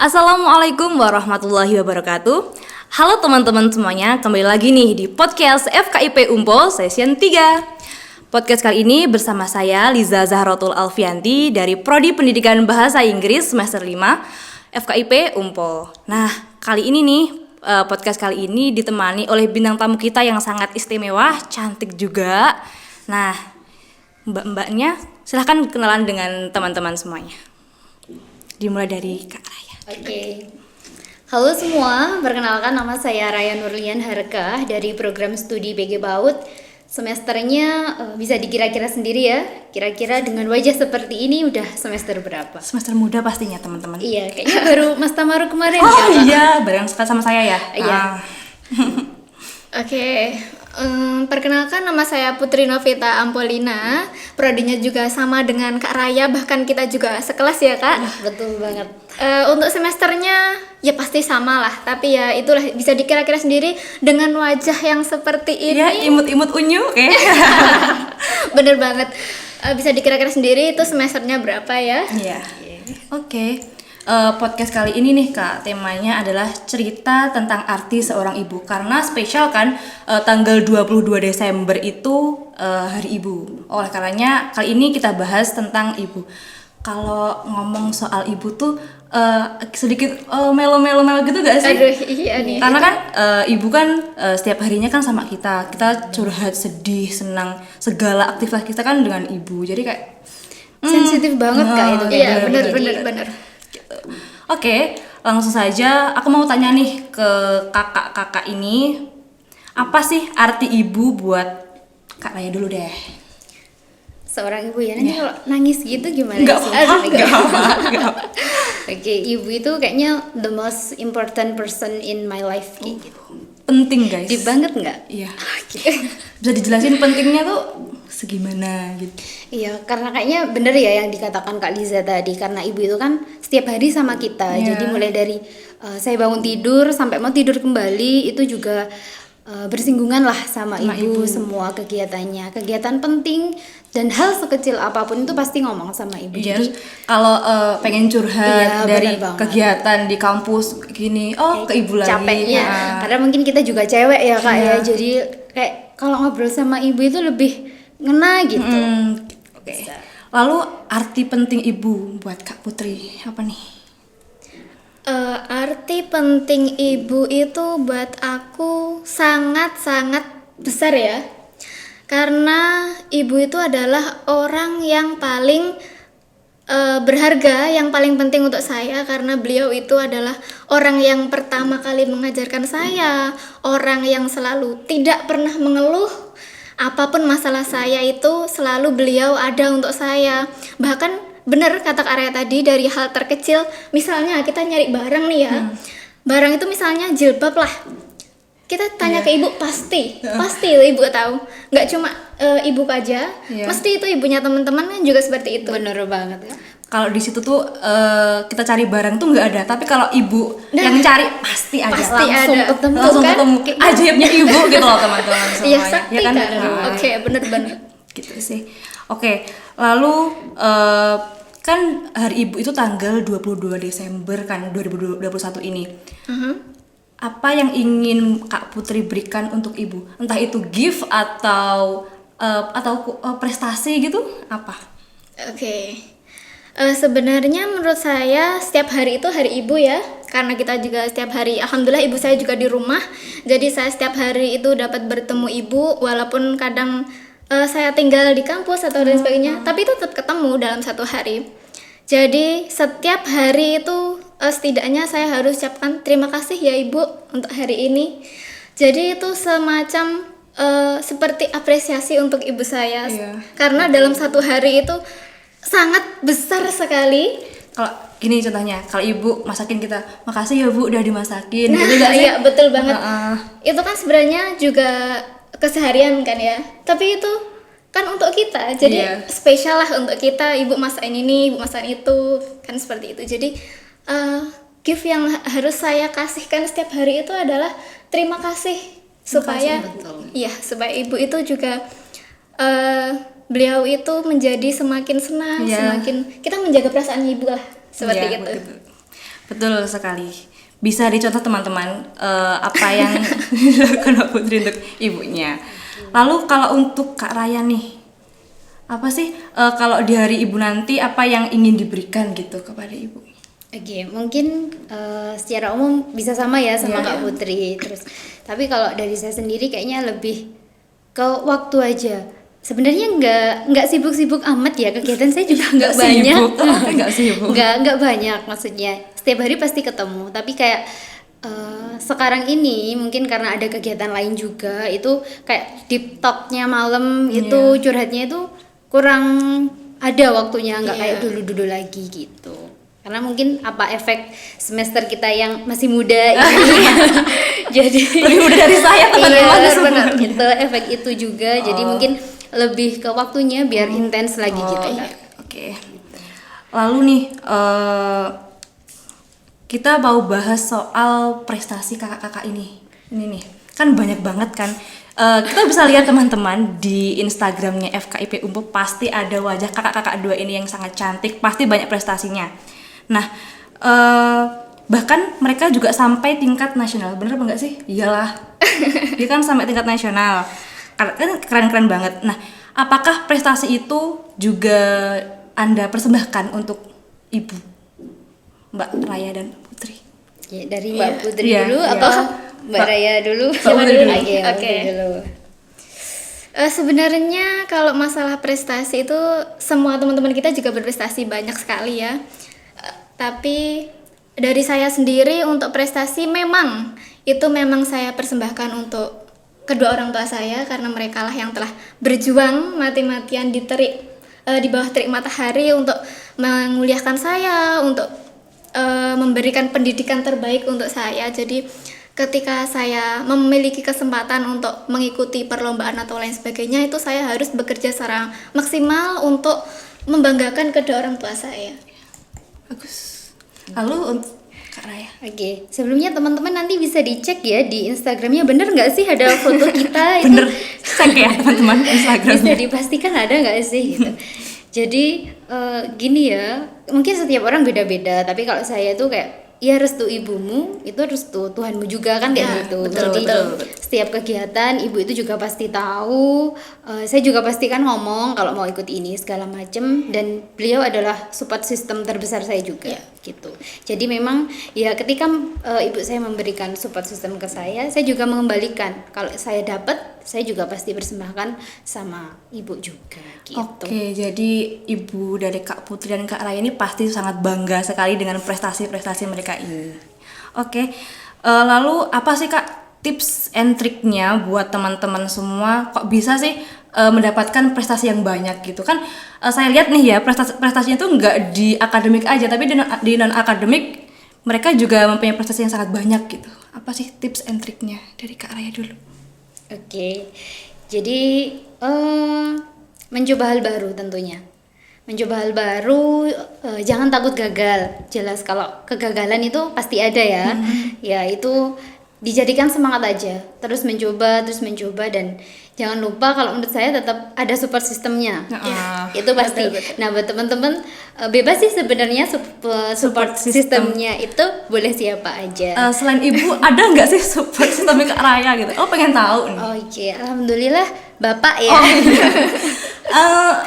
Assalamualaikum warahmatullahi wabarakatuh. Halo teman-teman semuanya, kembali lagi nih di podcast FKIP Umpol Session 3. Podcast kali ini bersama saya Liza Zahratul Alfianti dari Prodi Pendidikan Bahasa Inggris semester 5 FKIP Umpol. Nah, kali ini nih podcast kali ini ditemani oleh bintang tamu kita yang sangat istimewa, cantik juga. Nah, mbak-mbaknya silahkan kenalan dengan teman-teman semuanya. Dimulai dari Kak Raya. Oke. Halo semua, perkenalkan nama saya Raya Nurlian Harkah dari program studi PG Baut. Semesternya bisa dikira-kira sendiri ya. Kira-kira dengan wajah seperti ini udah semester berapa? Semester muda pastinya teman-teman. Iya, kayaknya baru Mas Tamaru kemarin Oh ya. iya, bareng sekali sama saya ya. Iya. Oke, perkenalkan nama saya Putri Novita Ampolina. Prodinya juga sama dengan Kak Raya, bahkan kita juga sekelas ya Kak. Betul banget. Untuk semesternya ya pasti sama lah, tapi ya itulah bisa dikira-kira sendiri dengan wajah yang seperti ini. Iya, imut-imut unyu, oke. Bener banget. Bisa dikira-kira sendiri itu semesternya berapa ya? Iya. Oke. Podcast kali ini nih Kak, temanya adalah cerita tentang arti seorang ibu. Karena spesial kan, tanggal 22 Desember itu Hari Ibu. Oleh karenanya kali ini kita bahas tentang ibu. Kalau ngomong soal ibu tuh sedikit melo-melo gitu gak sih? Aduh, iya nih. Karena kan ibu kan setiap harinya kan sama kita curhat, sedih, senang, segala aktivitas kita kan dengan ibu. Jadi kayak Sensitif banget Kak itu. Iya, bener. bener. Oke, langsung saja aku mau tanya nih ke kakak-kakak ini, apa sih arti ibu buat Kak Raya dulu deh? Seorang ibu ya, nanti kalau nangis gitu gimana Nggak sih? apa-apa. Oke, ibu itu kayaknya the most important person in my life kayak gitu. Penting guys. Deep banget nggak? Iya. Bisa dijelasin pentingnya tuh segimana gitu? Iya, karena kayaknya bener ya yang dikatakan Kak Liza tadi, karena ibu itu kan setiap hari sama kita. Iya. Jadi mulai dari saya bangun tidur sampai mau tidur kembali itu juga bersinggungan lah sama ibu. Semua kegiatannya, kegiatan penting dan hal sekecil apapun itu pasti ngomong sama ibu. Iya. Jadi Kalau pengen curhat Iya, dari bener banget. kegiatan di kampus gini, ke ibu lagi. capeknya, Nah. karena mungkin kita juga cewek ya Kak Iya. ya. Jadi kayak kalau ngobrol sama ibu itu lebih ngena gitu. Oke. Lalu arti penting ibu buat Kak Putri apa nih? Arti penting ibu itu buat aku sangat-sangat besar ya. Karena ibu itu adalah orang yang paling berharga, yang paling penting untuk saya, karena beliau itu adalah orang yang pertama kali mengajarkan saya, orang yang selalu tidak pernah mengeluh. Apapun masalah saya itu selalu beliau ada untuk saya. Bahkan benar kata Kak Arya tadi, dari hal terkecil, misalnya kita nyari barang nih ya, barang itu misalnya jilbab lah, kita tanya ke ibu pasti itu ibu tahu. Nggak cuma ibu aja, mesti itu ibunya teman-teman kan juga seperti itu. Bener banget ya. Kalau di situ tuh kita cari barang tuh nggak ada, tapi kalau ibu yang cari pasti ada. Pasti langsung ada. ketemu, Tuh langsung kan? ketemu. Ajaibnya ibu gitu loh teman-teman semuanya. Iya, sakti kan? kan. Oke, bener-bener. Gitu sih. Oke, lalu kan hari ibu itu tanggal 22 Desember kan 2021 ini. Apa yang ingin Kak Putri berikan untuk ibu? Entah itu gift atau prestasi gitu, apa? Oke. Sebenarnya menurut saya setiap hari itu hari ibu ya, karena kita juga setiap hari, alhamdulillah ibu saya juga di rumah, jadi saya setiap hari itu dapat bertemu ibu, walaupun kadang saya tinggal di kampus atau dan sebagainya, tapi itu tetap ketemu dalam satu hari. Jadi setiap hari itu setidaknya saya harus ucapkan terima kasih ya ibu untuk hari ini. Jadi itu semacam seperti apresiasi untuk ibu saya. Iya. Karena dalam satu hari itu sangat besar sekali. Kalau gini contohnya, kalau ibu masakin kita, makasih ya bu udah dimasakin. Nah, gitu gak sih? iya betul banget. Heeh. Itu kan sebenarnya juga keseharian kan ya. Tapi itu kan untuk kita, jadi spesial lah untuk kita. Ibu masakin ini, ibu masakin itu, kan seperti itu. Jadi gift yang harus saya kasihkan setiap hari itu adalah terima kasih, supaya supaya ibu itu juga beliau itu menjadi semakin senang, semakin kita menjaga perasaan ibu lah, seperti itu. Betul. Betul sekali. Bisa dicontoh teman-teman apa yang dilakukan Mbak Putri untuk ibunya. Lalu kalau untuk Kak Raya nih, apa sih kalau di hari ibu nanti apa yang ingin diberikan gitu kepada ibu? Oke, mungkin secara umum bisa sama ya sama Iya. Kak Putri. Terus, tapi kalau dari saya sendiri kayaknya lebih ke waktu aja. Sebenarnya nggak sibuk-sibuk amat ya, kegiatan saya juga nggak banyak. Sibuk. Nggak sibuk. Nggak banyak maksudnya. Setiap hari pasti ketemu. Tapi kayak sekarang ini mungkin karena ada kegiatan lain juga, itu kayak deep talknya malam itu curhatnya itu kurang ada waktunya, nggak kayak dulu-dulu lagi gitu. Karena mungkin apa efek semester kita yang masih muda ini jadi Lebih muda dari saya teman-teman iya, semua. benar itu efek itu juga. Jadi mungkin lebih ke waktunya biar intens lagi gitu Iya. Kak. Oke. Lalu nih kita mau bahas soal prestasi kakak-kakak ini. Ini nih, kan banyak banget kan. Kita bisa lihat teman-teman di Instagramnya FKIP Umpo pasti ada wajah kakak-kakak dua ini yang sangat cantik, pasti banyak prestasinya. Nah, bahkan mereka juga sampai tingkat nasional, bener apa enggak sih? Iyalah, dia kan sampai tingkat nasional, kan keren-keren banget. Nah, apakah prestasi itu juga Anda persembahkan untuk ibu, Mbak Raya dan Putri? Ya, dari Mbak Putri Iya, dulu iya. atau Mbak Raya dulu? Mbak Putri dulu. Oke, Mbak Putri Oke. dulu. Sebenarnya kalau masalah prestasi itu semua teman-teman kita juga berprestasi banyak sekali ya. Tapi dari saya sendiri untuk prestasi memang saya persembahkan untuk kedua orang tua saya karena mereka lah yang telah berjuang mati-matian di bawah terik matahari untuk menguliahkan saya, untuk memberikan pendidikan terbaik untuk saya. Jadi ketika saya memiliki kesempatan untuk mengikuti perlombaan atau lain sebagainya, itu saya harus bekerja secara maksimal untuk membanggakan kedua orang tua saya. Bagus. Lalu untuk Kak Raya. Oke, sebelumnya teman-teman nanti bisa dicek ya di Instagramnya, bener nggak sih ada foto kita itu? Bener, cek ya teman-teman Bisa Instagramnya. dipastikan ada nggak sih gitu. Jadi gini ya, mungkin setiap orang beda-beda, tapi kalau saya tuh kayak ya restu ibumu itu restu Tuhanmu juga kan kayak Ya, gitu. betul, Jadi betul. setiap kegiatan ibu itu juga pasti tahu. Saya juga pasti kan ngomong kalau mau ikut ini segala macem, dan beliau adalah support system terbesar saya juga gitu. Jadi memang ya ketika ibu saya memberikan support system ke saya juga mengembalikan. Kalau saya dapat, saya juga pasti persembahkan sama ibu juga gitu. Oke, jadi ibu dari Kak Putri dan Kak Raya ini pasti sangat bangga sekali dengan prestasi-prestasi mereka ini. Oke, lalu apa sih Kak tips and triknya buat teman-teman semua kok bisa sih mendapatkan prestasi yang banyak gitu kan? Saya lihat nih ya prestasinya itu nggak di akademik aja, tapi di non akademik mereka juga mempunyai prestasi yang sangat banyak gitu. Apa sih tips and triknya dari Kak Raya dulu? Oke, jadi mencoba hal baru tentunya. Mencoba hal baru, jangan takut gagal. Jelas kalau kegagalan itu pasti ada ya. Ya itu dijadikan semangat aja. Terus mencoba, dan jangan lupa kalau menurut saya tetap ada support sistemnya. Itu pasti. Betul. Nah buat teman-teman bebas sih sebenarnya support system. sistemnya itu boleh siapa aja. Selain ibu ada nggak sih support sistemnya Kak Raya gitu? Oh pengen tahu nih. Oke, alhamdulillah bapak ya.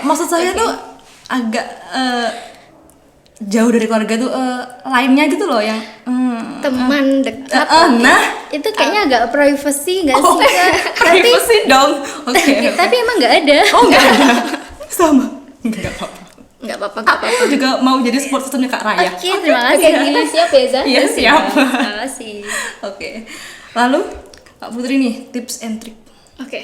Maksud saya tuh agak jauh dari keluarga tuh lainnya gitu loh yang Teman dekat. nah Itu kayaknya agak privacy nggak sih Kak? Tapi privacy dong. Oke. tapi emang nggak ada. Oh enggak ada. Sama. Enggak apa-apa. Nggak apa-apa. Aku juga mau jadi support systemnya Kak Raya. Oke, terima kasih. Kita siap ya, Za? Iya siap. Terima kasih. Oke. Lalu Kak Putri nih tips and trick. Oke.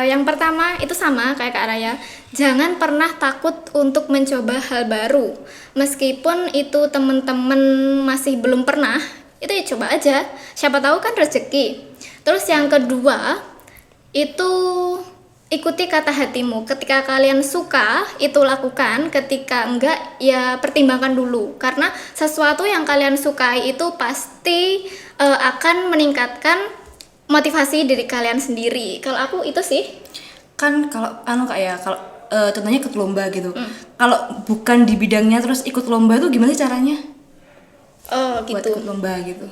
Yang pertama itu sama kayak Kak Raya, jangan pernah takut untuk mencoba hal baru. Meskipun itu teman-teman masih belum pernah, itu ya coba aja. Siapa tahu kan rezeki. Terus yang kedua, itu ikuti kata hatimu. Ketika kalian suka, itu lakukan. Ketika enggak, ya pertimbangkan dulu. Karena sesuatu yang kalian sukai itu pasti akan meningkatkan motivasi diri kalian sendiri. Kalau aku itu sih. Kan kalau Kak ya, kalau contohnya ikut lomba gitu. Kalau bukan di bidangnya terus ikut lomba tuh gimana sih caranya? Oh buat gitu. ikut lomba gitu?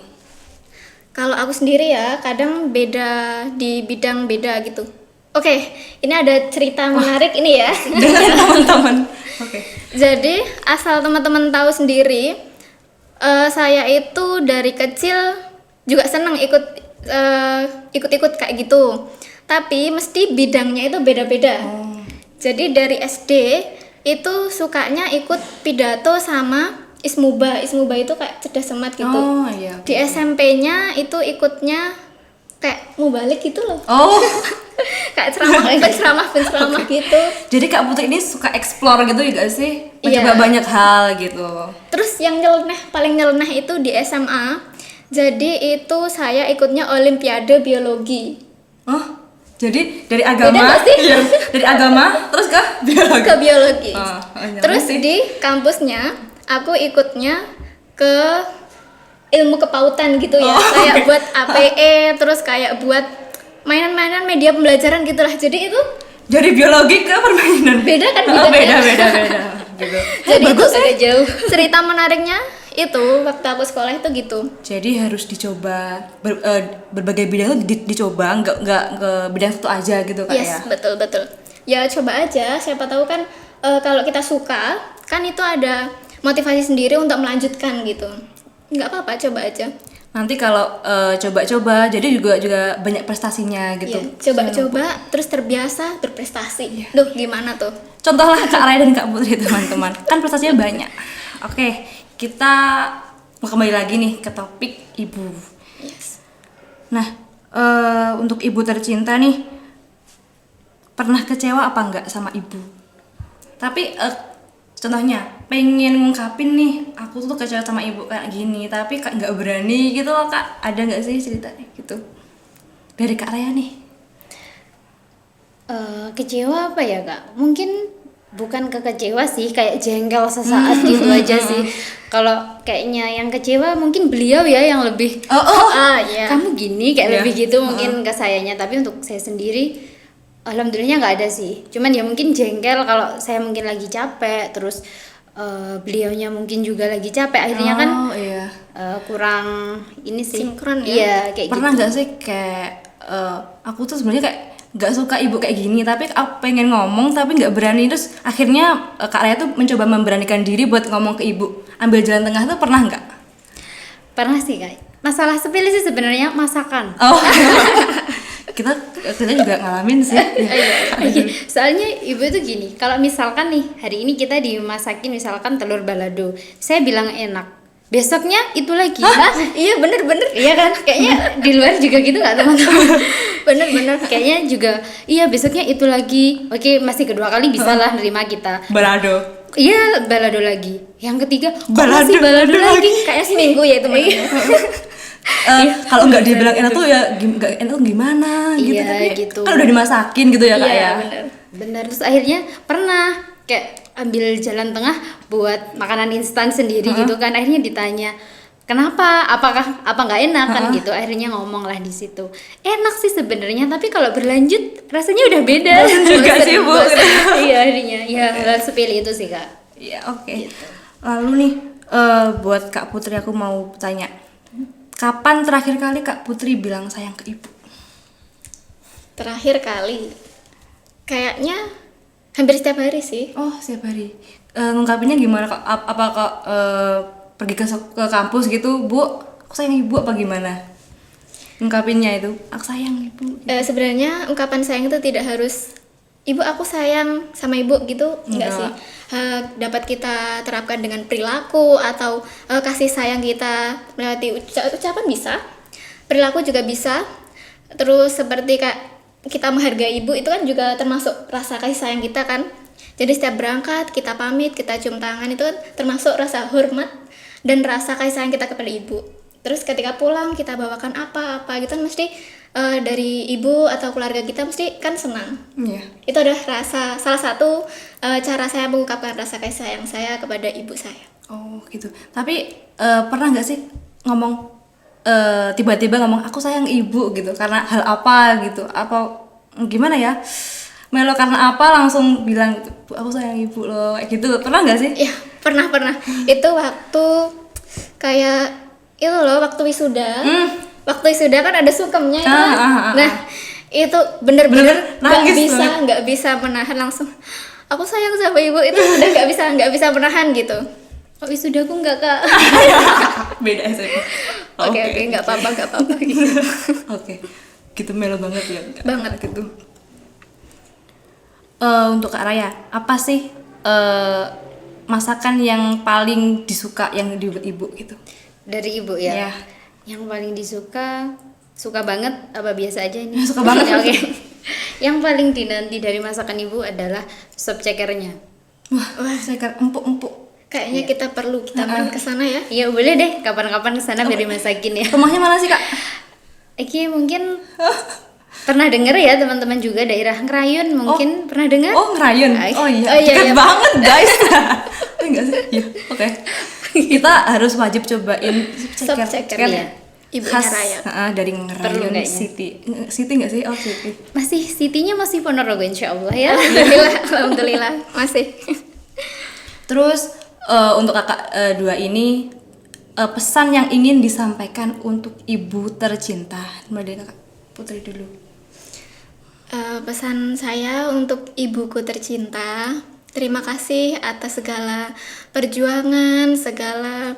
Kalau aku sendiri ya, kadang beda di bidang beda gitu. Oke, ini ada cerita menarik ini ya. Dengerin teman-teman. Oke. Jadi asal teman-teman tahu sendiri, saya itu dari kecil juga seneng ikut-ikut kayak gitu. Tapi mesti bidangnya itu beda-beda. Jadi dari SD itu sukanya ikut pidato sama Ismuba. Ismuba itu kayak cerdas cermat gitu. Oh iya. Di SMP-nya itu ikutnya kayak mubalik gitu loh. Oh. Kayak penceramah gitu. Jadi Kak Putri ini suka explore gitu juga sih? Iya. Mencoba banyak hal gitu. Terus yang paling nyeleneh itu di SMA. Jadi itu saya ikutnya Olimpiade Biologi. Oh, jadi dari agama, nggak sih? iya, dari agama terus ke biologi. Ke biologi. Nyeleneh Terus sih. di kampusnya aku ikutnya ke ilmu kepautan gitu ya. Kayak buat APE, terus kayak buat mainan-mainan media pembelajaran gitulah. Jadi itu Jadi biologi ke permainan. beda kan Oh, bidangnya? beda gitu. Jadi itu Bagus agak jauh. cerita menariknya itu waktu aku sekolah itu gitu. Jadi harus dicoba berbagai bidang itu dicoba, nggak ke bidang satu aja gitu Kak ya. Yes, betul. Ya coba aja, siapa tahu kan kalau kita suka, kan itu ada motivasi sendiri untuk melanjutkan gitu. Nggak apa-apa, coba aja. Nanti kalau coba-coba jadi juga banyak prestasinya gitu. Iya, coba-coba terus terbiasa berprestasi. Duh, gimana tuh? Contohlah Kak Raya dan Kak Putri teman-teman. Kan prestasinya banyak. Oke, kita mau kembali lagi nih ke topik ibu. Yes. Nah, untuk ibu tercinta nih, pernah kecewa apa enggak sama ibu? Tapi contohnya, pengen ngungkapin nih, aku tuh kecewa sama ibu kayak gini, tapi Kak nggak berani gitu loh Kak. Ada nggak sih ceritanya gitu? Dari Kak Raya nih. Kecewa apa ya Kak? Mungkin bukan kekecewa sih, kayak jengkel sesaat gitu aja sih. Kalau kayaknya yang kecewa mungkin beliau ya yang lebih Iya. kamu gini kayak Iya. lebih gitu mungkin ke sayanya. Tapi untuk saya sendiri alhamdulillahnya nggak ada sih. Cuman ya mungkin jengkel kalau saya mungkin lagi capek, terus beliaunya mungkin juga lagi capek. Akhirnya kan iya. kurang ini sih. Sinkron ya? Iya kayak Pernah gitu. nggak sih kayak aku tuh sebenarnya kayak nggak suka ibu kayak gini, tapi aku pengen ngomong tapi nggak berani, terus akhirnya Kak Raya tuh mencoba memberanikan diri buat ngomong ke ibu, ambil jalan tengah tuh pernah nggak? Pernah sih Kak. Masalah sepele sih sebenarnya masakan. Oh. kita juga ngalamin sih. Soalnya ibu itu gini, kalau misalkan nih hari ini kita dimasakin misalkan telur balado, saya bilang enak, besoknya itu lagi. Iya bener. Iya kan, kayaknya di luar juga gitu nggak teman-teman? Bener. Kayaknya juga, iya besoknya itu lagi. Oke, masih kedua kali bisa lah nerima kita. Balado. Iya balado lagi. Yang ketiga, kok Balado masih balado lagi? Kayak seminggu ya itu Iya. Kalau nggak dibilang enak tuh ya nggak enak tuh gimana gitu, Iya, tapi gitu. kan udah dimasakin gitu ya Kak Iya, ya. bener. Benar, terus akhirnya pernah kayak ambil jalan tengah buat makanan instan sendiri gitu kan. Akhirnya ditanya kenapa, apa nggak enak kan gitu. Akhirnya ngomong lah di situ enak sih sebenarnya, tapi kalau berlanjut rasanya udah beda. Juga Bosen, sih, Bu. bosen. Iya akhirnya ya hal sepele itu sih Kak. Iya, oke. Lalu nih buat Kak Putri aku mau tanya, kapan terakhir kali Kak Putri bilang sayang ke ibu? Terakhir kali kayaknya hampir setiap hari sih. Oh, setiap hari. Ngungkapinnya gimana Kak? Apa Kak pergi ke kampus gitu, Bu, aku sayang ibu apa gimana? Ngungkapinnya itu, aku sayang ibu. Sebenarnya ungkapan sayang itu tidak harus ibu aku sayang sama ibu gitu, enggak sih. Dapat kita terapkan dengan perilaku atau kasih sayang kita melewati ucapan bisa, perilaku juga bisa. Terus seperti kayak kita menghargai ibu itu kan juga termasuk rasa kasih sayang kita kan. Jadi setiap berangkat kita pamit, kita cium tangan, itu kan termasuk rasa hormat dan rasa kasih sayang kita kepada ibu. Terus ketika pulang kita bawakan apa-apa gitu kan mesti dari ibu atau keluarga kita mesti kan senang. Iya. Itu adalah salah satu cara saya mengungkapkan rasa kasih sayang saya kepada ibu saya. Oh, gitu. Tapi pernah nggak sih ngomong tiba-tiba ngomong aku sayang ibu gitu karena hal apa gitu? Apa gimana ya? Melo karena apa langsung bilang gitu, Bu, aku sayang ibu loh, kayak gitu. Pernah nggak sih? Ya, pernah. Itu waktu Kayak itu loh waktu wisuda. Waktu wisuda kan ada sungkemnya itu kan. Nah, itu bener-bener nggak bisa menahan, langsung aku sayang sama ibu, itu udah nggak bisa menahan gitu. Kok wisudaku nggak, Kak? Beda SMA. Oke, nggak apa-apa gitu. Oke. Gitu melo banget ya. Banget gitu. Untuk Kak Raya, apa sih masakan yang paling disuka yang dibuat ibu gitu? Dari ibu ya. Iya. Yang paling suka banget apa biasa aja ini? Suka banget. Oke. Yang paling dinanti dari masakan ibu adalah sop cekernya. Wah, ceker empuk-empuk. Kayaknya kita perlu main ke sana ya. Iya boleh deh, kapan-kapan kesana biar dimasakin ya. Rumahnya mana sih, Kak? Oke, mungkin pernah denger ya teman-teman juga, daerah Ngerayun mungkin pernah dengar? Oh, Ngerayun. Oh iya. Dekat banget, guys. Enggak sih? Iya. Oke. Kita harus wajib cobain Sop ceker ya. Ibunya khas Raya. dari Ngerayun kayaknya. City. City enggak sih? Oh, City. Masih Sitinya masih Ponorogo insyaallah ya. Alhamdulillah masih. Terus untuk kakak dua ini pesan yang ingin disampaikan untuk ibu tercinta. Mulai dari kakak Putri dulu. Pesan saya untuk ibuku tercinta, terima kasih atas segala perjuangan, segala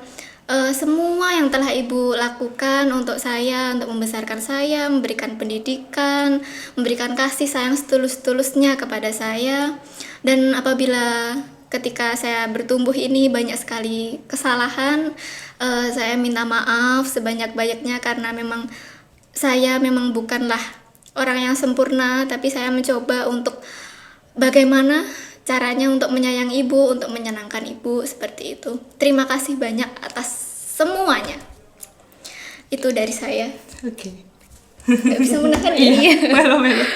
semua yang telah ibu lakukan untuk saya, untuk membesarkan saya, memberikan pendidikan, memberikan kasih sayang setulus-tulusnya kepada saya. Dan apabila ketika saya bertumbuh ini banyak sekali kesalahan, saya minta maaf sebanyak-banyaknya karena saya memang bukanlah orang yang sempurna, tapi saya mencoba untuk bagaimana caranya untuk menyayangi ibu, untuk menyenangkan ibu, seperti itu. Terima kasih banyak atas semuanya. Itu dari saya. Oke. Gak bisa menahan ya. Iya, melo-melo.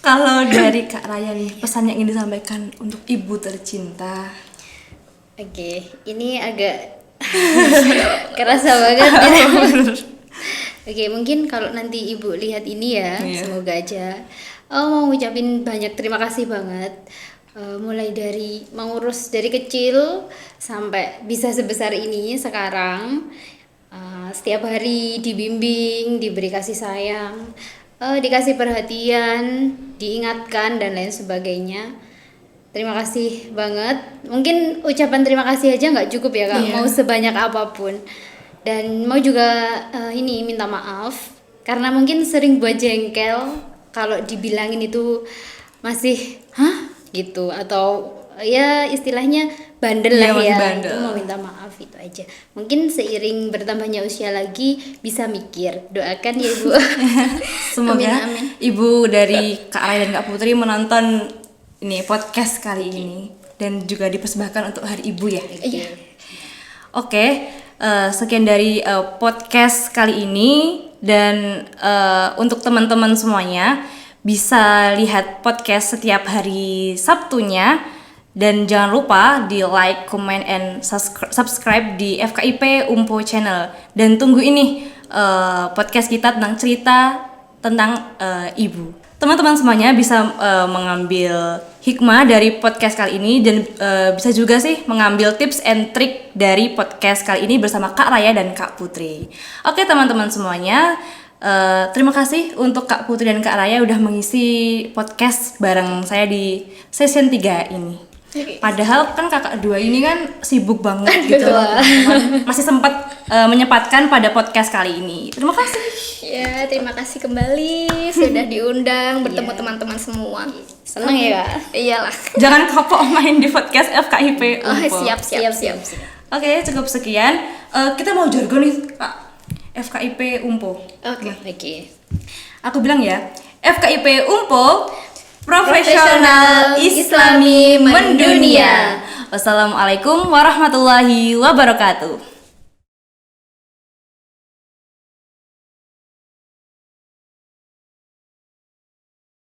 Kalau dari Kak Raya nih, pesan yang ingin disampaikan untuk ibu tercinta. Oke, ini agak kerasa banget ya. Oke, mungkin kalau nanti ibu lihat ini ya, semoga aja. Mau ucapin banyak terima kasih banget. Mulai dari mengurus dari kecil sampai bisa sebesar ini sekarang. Setiap hari dibimbing, diberi kasih sayang, dikasih perhatian, diingatkan dan lain sebagainya. Terima kasih banget. Mungkin ucapan terima kasih aja nggak cukup ya Kak, mau sebanyak apapun. Dan mau juga ini minta maaf karena mungkin sering buat jengkel kalau dibilangin itu masih gitu, atau ya istilahnya bandel lah ya. Bandel. Itu mau minta maaf itu aja. Mungkin seiring bertambahnya usia lagi bisa mikir. Doakan ya Ibu. Semoga Amin. ibu dari Kak Raya dan Kak Putri menonton ini podcast kali ini dan juga dipersembahkan untuk Hari Ibu ya. Iya. Oke, sekian dari podcast kali ini, dan untuk teman-teman semuanya bisa lihat podcast setiap hari Sabtunya, dan jangan lupa di like, comment, and subscribe di FKIP Umpo Channel, dan tunggu ini podcast kita tentang cerita tentang ibu. Teman-teman semuanya bisa mengambil hikmah dari podcast kali ini, dan bisa juga sih mengambil tips and trick dari podcast kali ini bersama Kak Raya dan Kak Putri. Oke teman-teman semuanya, terima kasih untuk Kak Putri dan Kak Raya udah mengisi podcast bareng saya di session 3 ini. Padahal kan kakak dua ini kan sibuk banget gitu, masih sempat menyempatkan pada podcast kali ini. Terima kasih. Ya, terima kasih kembali sudah diundang bertemu teman-teman semua. Seneng ya Kak? Iyalah. Jangan kapok main di podcast FKIP Oh, Umpo. siap. Oke, cukup sekian. Kita mau jargon nih Kak. FKIP Umpo. Oke. Aku bilang ya, FKIP Umpo, profesional Islami mendunia. Wassalamualaikum warahmatullahi wabarakatuh.